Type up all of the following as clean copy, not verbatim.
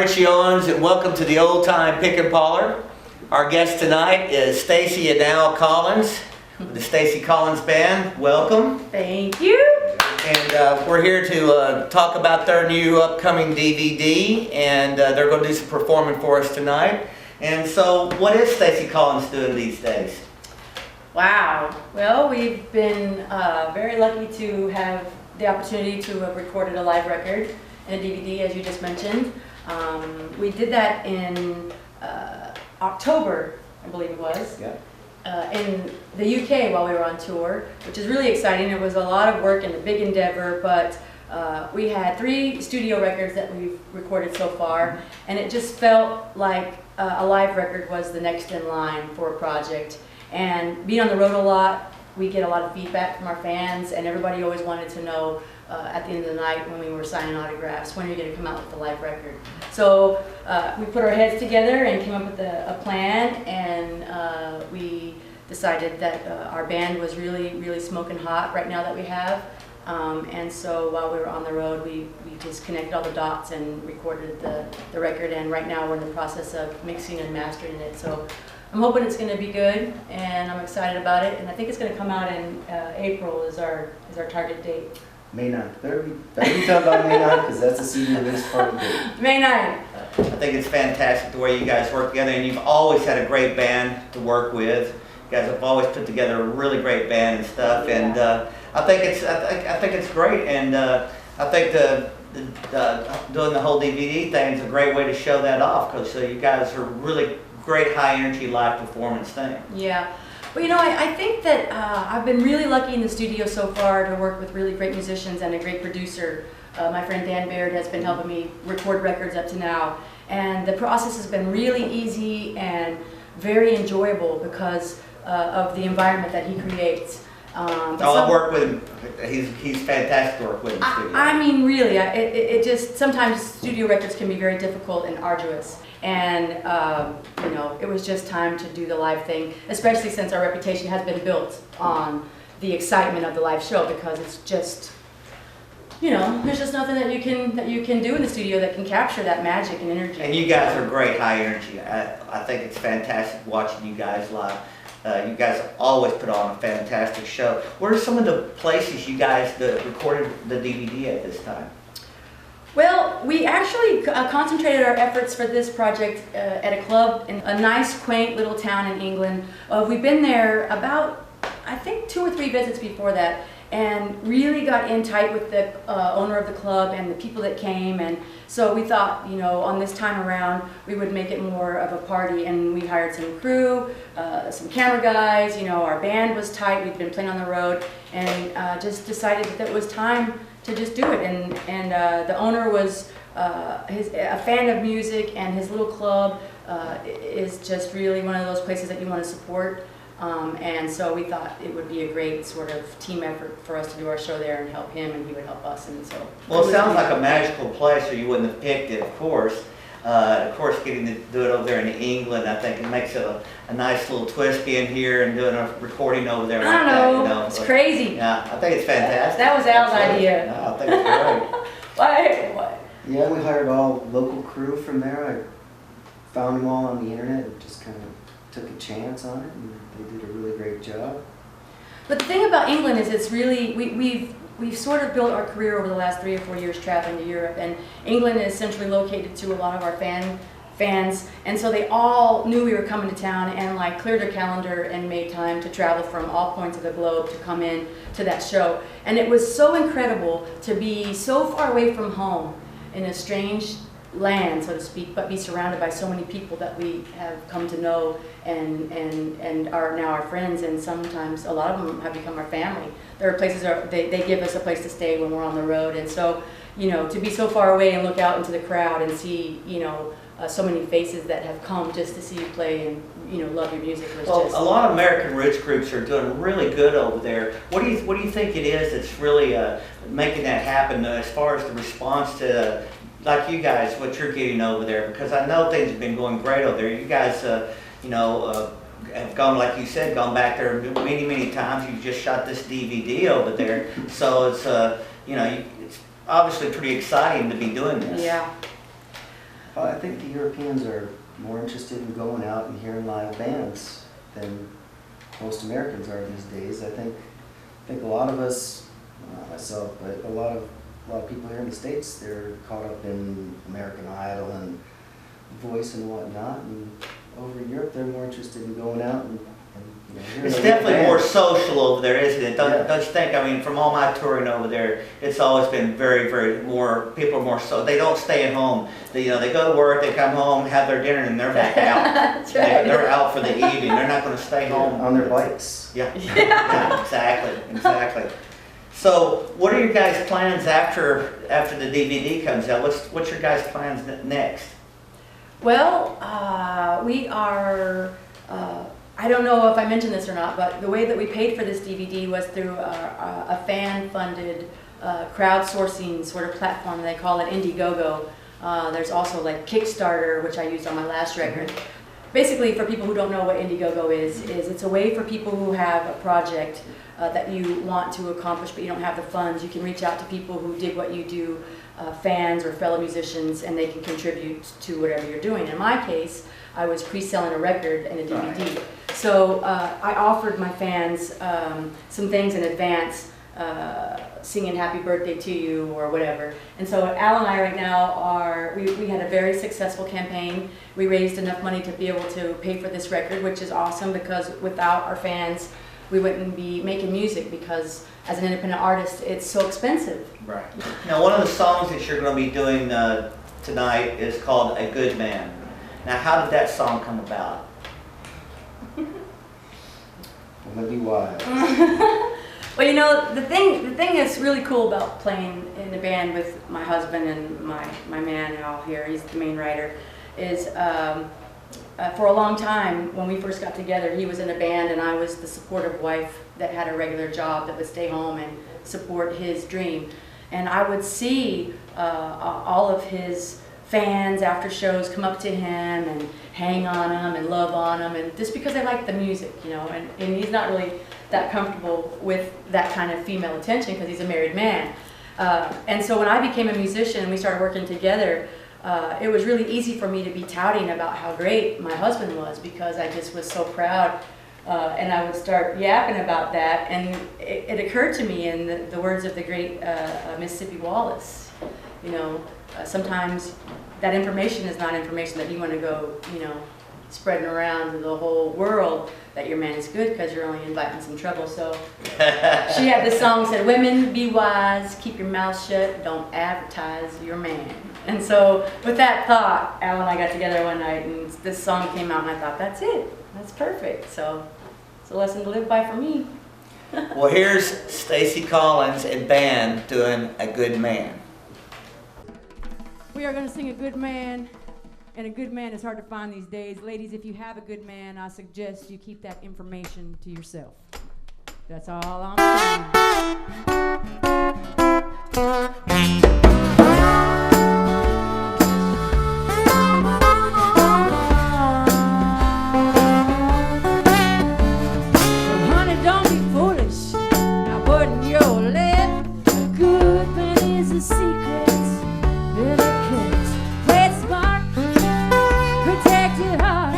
Richie Owens, and welcome to the Old Time Pickin Parlor. Our guest tonight is Stacie and Al Collins, with the Stacie Collins Band. Welcome. Thank you. And we're here to talk about their new upcoming DVD, and they're going to do some performing for us tonight. And so, what is Stacie Collins doing these days? Wow. Well, we've been very lucky to have the opportunity to have recorded a live record and a DVD, as you just mentioned. We did that in October, I believe it was, in the UK while we were on tour, which is really exciting. It was a lot of work and a big endeavor, but we had 3 studio records that we've recorded so far, and it just felt like a live record was the next in line for a project. And being on the road a lot, we get a lot of feedback from our fans, and everybody always wanted to know at the end of the night when we were signing autographs, when are you going to come out with the live record? So we put our heads together and came up with a plan, and we decided that our band was really smoking hot right now that we have. And so while we were on the road, we just connected all the dots and recorded the record, and right now we're in the process of mixing and mastering it. So I'm hoping it's going to be good, and I'm excited about it, and I think it's going to come out in April is our target date. May 9th. Better be talking about May 9th, because that's a CD release party date. May 9th. I think it's fantastic the way you guys work together, and you've always had a great band to work with. You guys have always put together a really great band and stuff, Yeah. and I think it's great, and I think doing the whole DVD thing is a great way to show that off, because you guys are really great high energy live performance thing. Yeah. Well, you know, I think that I've been really lucky in the studio so far to work with really great musicians and a great producer. My friend Dan Baird has been helping me record records up to now, and the process has been really easy and very enjoyable because of the environment that he creates. I've worked with him. He's fantastic to work with in the studio. I mean, really, it just sometimes studio records can be very difficult and arduous, and you know, it was just time to do the live thing, especially since our reputation has been built on the excitement of the live show, because it's just, you know, there's just nothing that you can do in the studio that can capture that magic and energy. And you guys are great high energy. I think it's fantastic watching you guys live. You guys always put on a fantastic show. What are some of the places you guys recorded the DVD at this time? Well, we actually concentrated our efforts for this project at a club in a nice, quaint little town in England. We've been there about, I think, 2 or 3 visits before that, and really got in tight with the owner of the club and the people that came. And so we thought, you know, on this time around, we would make it more of a party, and we hired some crew, some camera guys. You know, our band was tight. We'd been playing on the road, and just decided that it was time to just do it. And the owner was a fan of music, and his little club is just really one of those places that you want to support. And so we thought it would be a great sort of team effort for us to do our show there and help him, and he would help us. And so, well, it sounds like a magical place, or you wouldn't have picked it, of course. Getting to do it over there in England, I think it makes it a nice little twist being here and doing a recording over there. I don't know, it's crazy. Yeah, I think it's fantastic. That was Al's idea. No, I think it's great. What? Yeah, we hired all local crew from there. I found them all on the internet and just kind of took a chance on it, and they did a really great job. But the thing about England is it's really, we've sort of built our career over the last 3 or 4 years traveling to Europe, and England is centrally located to a lot of our fans, and so they all knew we were coming to town and like cleared their calendar and made time to travel from all points of the globe to come in to that show. And it was so incredible to be so far away from home in a strange land, so to speak, but be surrounded by so many people that we have come to know and are now our friends, and sometimes a lot of them have become our family. There are places they give us a place to stay when we're on the road, and so, you know, to be so far away and look out into the crowd and see, you know, so many faces that have come just to see you play and, you know, love your music was well, just... a lot of American roots groups are doing really good over there. What do you think it is that's really making that happen as far as the response to like you guys, what you're getting over there? Because I know things have been going great over there. You guys, you know, have gone, like you said, gone back there many times. You just shot this DVD over there, so it's you know, it's obviously pretty exciting to be doing this. Yeah. I think the Europeans are more interested in going out and hearing live bands than most Americans are these days. I think a lot of us, not myself, but a lot of people here in the States, they're caught up in American Idol and Voice and whatnot. And over in Europe, they're more interested in going out and hearing It's a definitely band. more social over there, isn't it? Don't Yeah. you think? I mean, from all my touring over there, it's always been very, very more. People are more so. They don't stay at home. They go to work, they come home, have their dinner, and they're back out. That's right. They're out for the evening. They're not going to stay home On their bikes. Yeah. Yeah, exactly. So, what are your guys' plans after the DVD comes out? What's your guys' plans next? Well, we are, I don't know if I mentioned this or not, but the way that we paid for this DVD was through a fan-funded crowdsourcing sort of platform. They call it Indiegogo. There's also like Kickstarter, which I used on my last record. Basically, for people who don't know what Indiegogo is it's a way for people who have a project that you want to accomplish, but you don't have the funds. You can reach out to people who dig what you do, fans or fellow musicians, and they can contribute to whatever you're doing. In my case, I was pre-selling a record and a DVD. Right. So I offered my fans some things in advance, singing Happy Birthday to You or whatever. And so Al and I right now we had a very successful campaign. We raised enough money to be able to pay for this record, which is awesome because without our fans, we wouldn't be making music because as an independent artist, it's so expensive. Right. Now, one of the songs that you're going to be doing tonight is called "A Good Man." Now, how did that song come about? I'm gonna be wild. Well, you know, the thing that's really cool about playing in a band with my husband and my man Al here, he's the main writer, is for a long time when we first got together, he was in a band and I was the supportive wife that had a regular job that would stay home and support his dream. And I would see all of his fans after shows come up to him and hang on him and love on him, and just because they like the music, and he's not really that comfortable with that kind of female attention because he's a married man. And so when I became a musician and we started working together, it was really easy for me to be touting about how great my husband was because I just was so proud. And I would start yapping about that, and it occurred to me in the words of the great Mississippi Wallace, sometimes that information is not information that you want to go, spreading around to the whole world that your man is good because you're only inviting some trouble. So she had this song that said, "Women, be wise, keep your mouth shut, don't advertise your man." And so with that thought, Al and I got together one night and this song came out and I thought, that's it, that's perfect. So it's a lesson to live by for me. Well, here's Stacie Collins and band doing "A Good Man." We are going to sing A Good Man, and a good man is hard to find these days. Ladies, if you have a good man, I suggest you keep that information to yourself. That's all I'm saying. Honey, don't be foolish. Now putting your lip. A good man is a secret. Play it smart, protect your heart.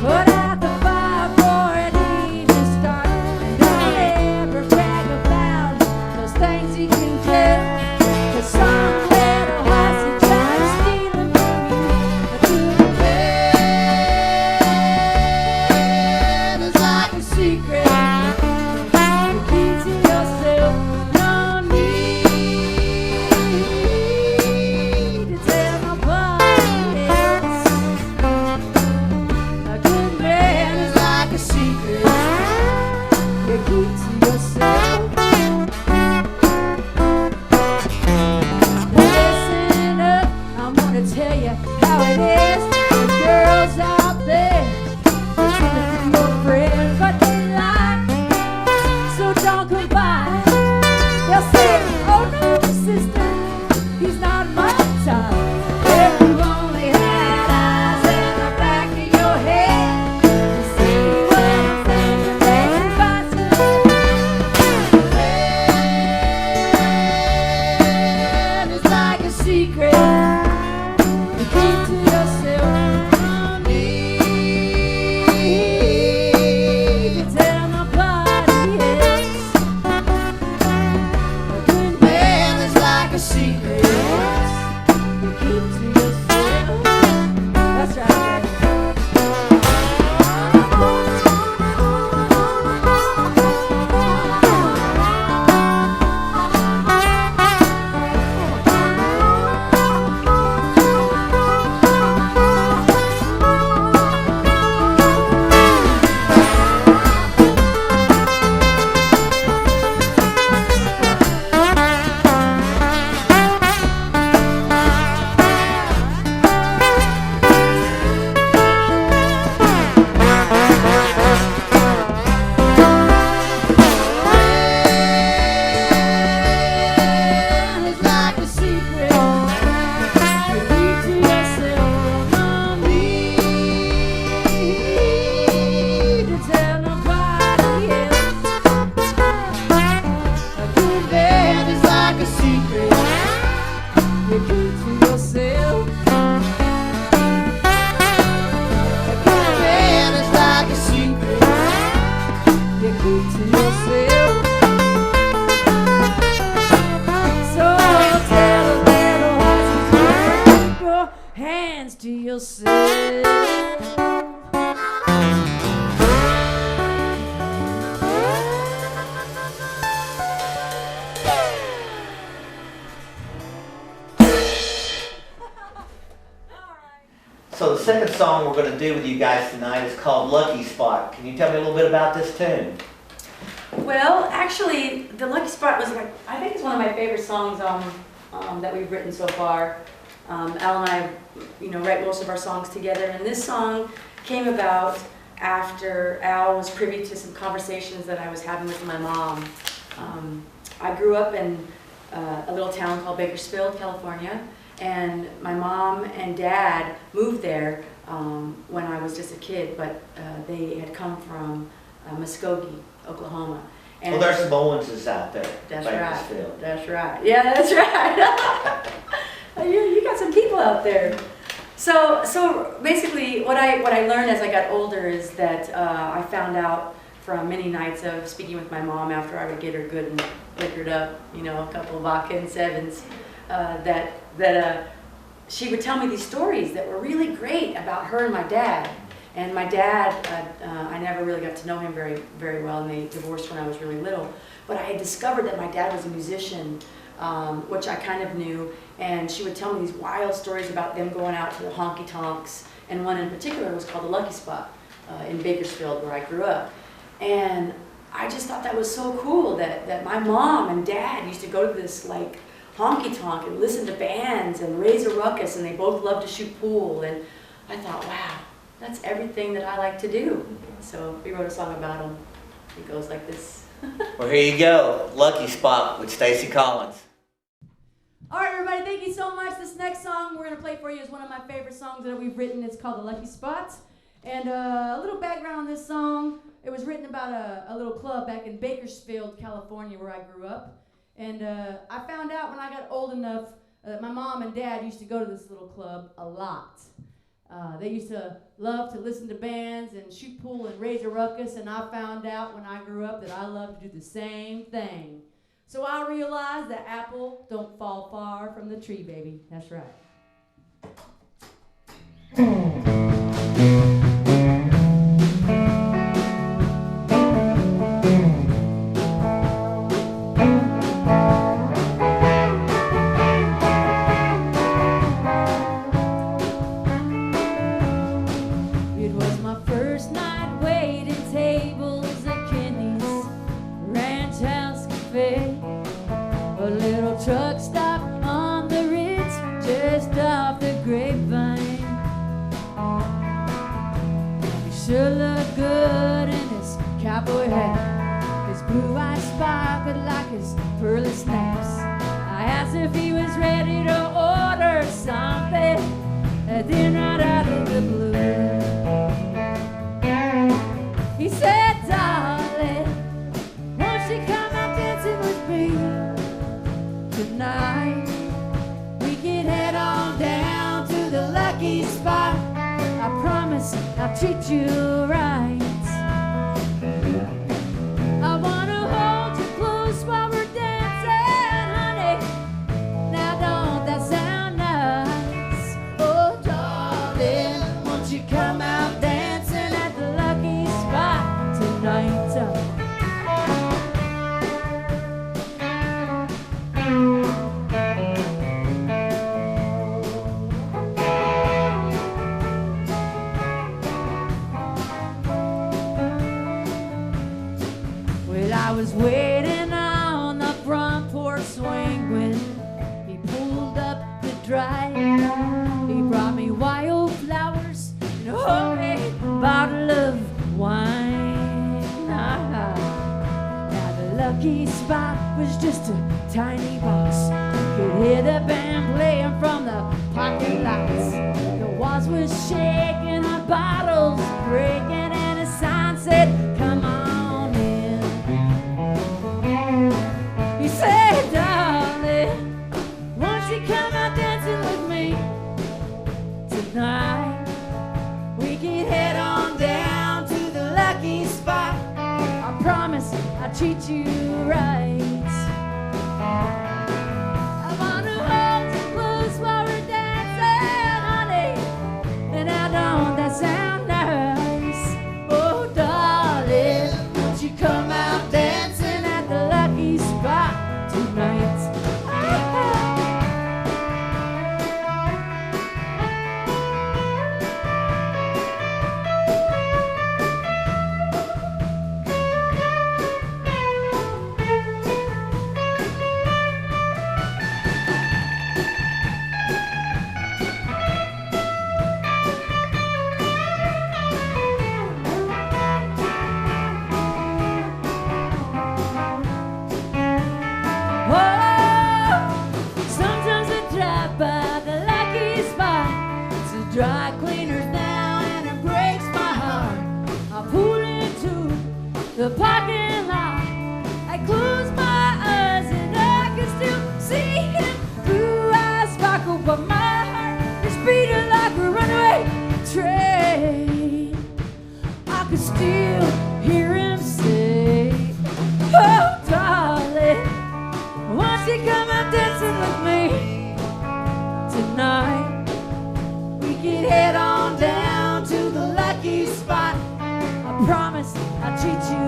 Put out the fire before it even starts. And don't ever brag about those things you can do. 'Cause some little hussy tries to steal them from you. A good man is like a secret. You keep to yourself, no need secrets you keep to yourself. That's right, baby. It's like a secret you keep to yourself. No need to tell nobody else. A good bed is like a secret you keep to yourself. A good bed is like a secret you keep to yourself. So tell a little horse to keep your hands to yourself. So the second song we're going to do with you guys tonight is called Lucky Spot. Can you tell me a little bit about this tune? Well, actually, the Lucky Spot was like, I think it's one of my favorite songs that we've written so far. Al and I, write most of our songs together, and this song came about after Al was privy to some conversations that I was having with my mom. I grew up in a little town called Bakersfield, California, and my mom and dad moved there when I was just a kid, but they had come from Muskogee, Oklahoma. And Well, there's some Owenses out there. That's Bakersfield. right. That's right. Yeah, that's right. you got some people out there. So basically, what I learned as I got older is that I found out from many nights of speaking with my mom after I would get her good and liquored up, a couple of vodka and sevens, that she would tell me these stories that were really great about her and my dad. And my dad, I never really got to know him very, very well, and they divorced when I was really little. But I had discovered that my dad was a musician, which I kind of knew, and she would tell me these wild stories about them going out to the honky-tonks, and one in particular was called the Lucky Spot in Bakersfield, where I grew up. And I just thought that was so cool that my mom and dad used to go to this like honky-tonk and listen to bands and raise a ruckus, and they both loved to shoot pool, and I thought, wow, that's everything that I like to do. So we wrote a song about them. It goes like this. Well, here you go. Lucky Spot with Stacie Collins. All right, everybody, thank you so much. This next song we're going to play for you is one of my favorite songs that we've written. It's called The Lucky Spot. And a little background on this song. It was written about a little club back in Bakersfield, California, where I grew up. And I found out when I got old enough that my mom and dad used to go to this little club a lot. They used to love to listen to bands and shoot pool and raise a ruckus, and I found out when I grew up that I love to do the same thing. So I realized that apple don't fall far from the tree, baby. That's right. It was my first night waiting tables at Kenny's Ranch House Cafe, a little truck stop on the Ritz just off the Grapevine. He sure looked good in his cowboy hat, his blue eyes sparkled like his pearly snaps. I asked if he was ready to order something, and then right out of the blue he said, darling, won't you come out dancing with me tonight? We can head on down to the Lucky Spot. I promise I'll treat you right. I wanna hold you close while we're dancing, honey. Now swing when he pulled up the drive. He brought me wildflowers and a homemade bottle of wine. Now the lucky spot was just a tiny box. Could hear the band playing from the parking lots. The walls were shaking, the bottles breaking, and a sign said, "Come on in." He said, "Darling, won't you come out dancing with me tonight? We can head on down to the lucky spot. I promise I'll treat you right. I wanna hold you close while we're dancing, honey. And now don't that sound nice? Oh, darling, won't you come out dancing at the lucky spot tonight?" Sometimes I drive by the lucky spot. It's a dry cleaners now and it breaks my heart. I pull into the parking lot. I close my eyes and I can still see him. Blue eyes sparkle, but my heart is beating like a runaway train. I can still hear him say, "Oh, darling, won't you come out dancing with me tonight? We can head on down to the lucky spot. I promise I'll treat you